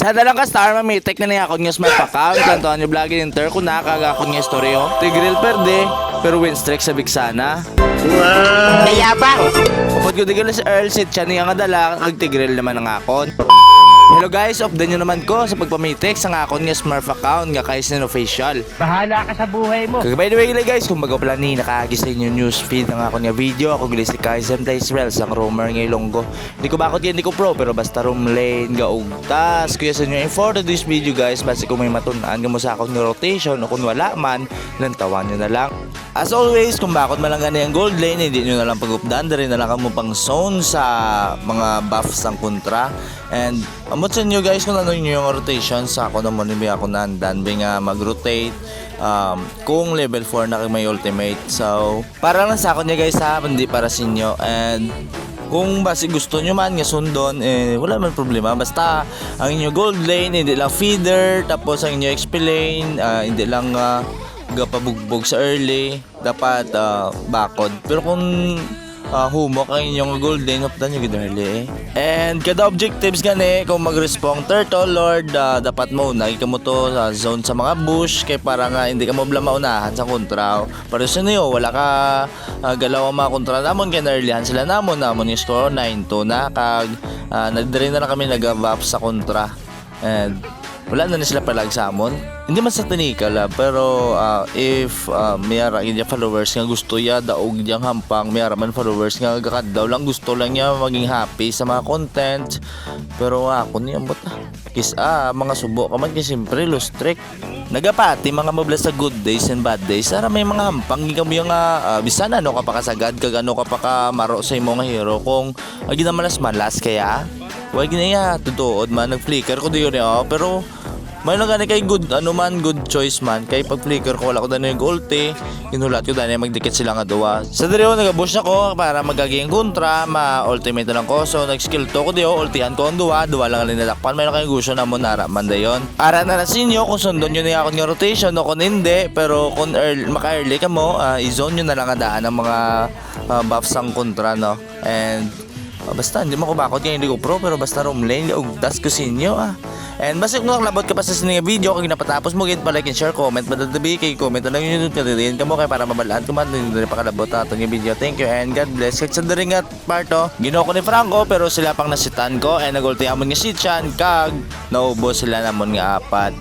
Isa na lang ka star mamitek na niya ako niya smart account. Kantuan niyo vlog inter ko na kaga ako niya storyo. Tigril perde pero win streak sa bigsana. Wow! Mayabang! Kapag ko digil si Earl sit siya niya nga dala kag tigril naman ang akon. Hello guys, update nyo naman ko sa pagpamitik sa akon nga smart account nga kay Sin Official. Bahala ka sa buhay mo. By the way guys, kung bago pala ni nakagis sa inyo news feed ng akon nga video, ako gilis si Kaizen Israel sang roamer nga Ilonggo. Hindi ko bakit yan, hindi ko pro, pero basta room lane ga ugtas. Kuya sa inyo, for this video guys, basi kung may matunan mo sa akon nga rotation o kung wala man, lantawan nyo na lang. As always, kung bakit man lang ganyan gold lane, hindi nyo na lang pag-updan, na lang kamo pang zone sa mga buffs ng kontra. And amot sa inyo guys kung ano nyo yung rotation sa ako naman ni ako nandan nga mag-rotate kung level 4 na kayo may ultimate. So para lang sa ako niya guys ha, hindi para sa inyo. And kung basi gusto nyo man nga sundon, wala man problema. Basta ang inyo gold lane, hindi lang feeder, tapos ang inyo XP lane, hindi lang gapabugbog sa early, dapat bakod. Pero kung humok ang inyong gold lane, updan nyo gid early And kada objectives gani, kung mag-respawn turtle lord, dapat mo una mo to sa zone sa mga bush kay para nga hindi ka mo maunahan sa kontra. Para sa niyo wala ka galaw ang mga kontra namon kay earlyhan sila namon yung score 9-2 na kag nagdiri na kami nag-buff sa kontra. And wala na sila palag sa amon. Hindi man sa tinikal pero if mayara niya followers nga gusto ya daog diyang hampang, mayara man followers nga gakad daw lang gusto lang niya maging happy sa mga content. Pero ako niya ambot mga subo ka man kasi siyempre lost trick. Nagapati mga mobla sa good days and bad days. Sara may mga hampang kami yung bisan ano ka pa kasagad kag ano ka pa ka maro sa imong hero kung ginamalas-malas kaya wag ginaya tutuod man nag-flicker ko diyo niya pero may lang gani kay good good choice man kay pag flicker ko wala ko dano yung ulti ginulat ko dano magdikit sila nga duwa sa diriyo nagabush ako para magaging kontra ma-ultimate na lang ko so nag-skill to ko diyo ultihan ko ang duwa lang linalakpan may lang kay gusto na mo nara man dayon para na sinyo kung sundon nyo na ako ng rotation o kung hindi pero kung maka-early ka mo i-zone nyo na lang daan ang mga buffs ang kontra no and basta hindi mo ko bakot kaya hindi ko pro pero basta room lane ugdas ko sinyo And basta kung nakalabot ka pa sa sininga video kung napatapos mo gid pa like and share comment madadabi kay comment na lang yung kadirin ka mo kay para mabalaan ko man hindi pa kalabot atong video. Thank you and God bless. Kaya sa daring at parto ginoo ko ni Franco pero sila pang nasitan ko and nagulti amon nga si Chan kag naubos sila namon nga apat.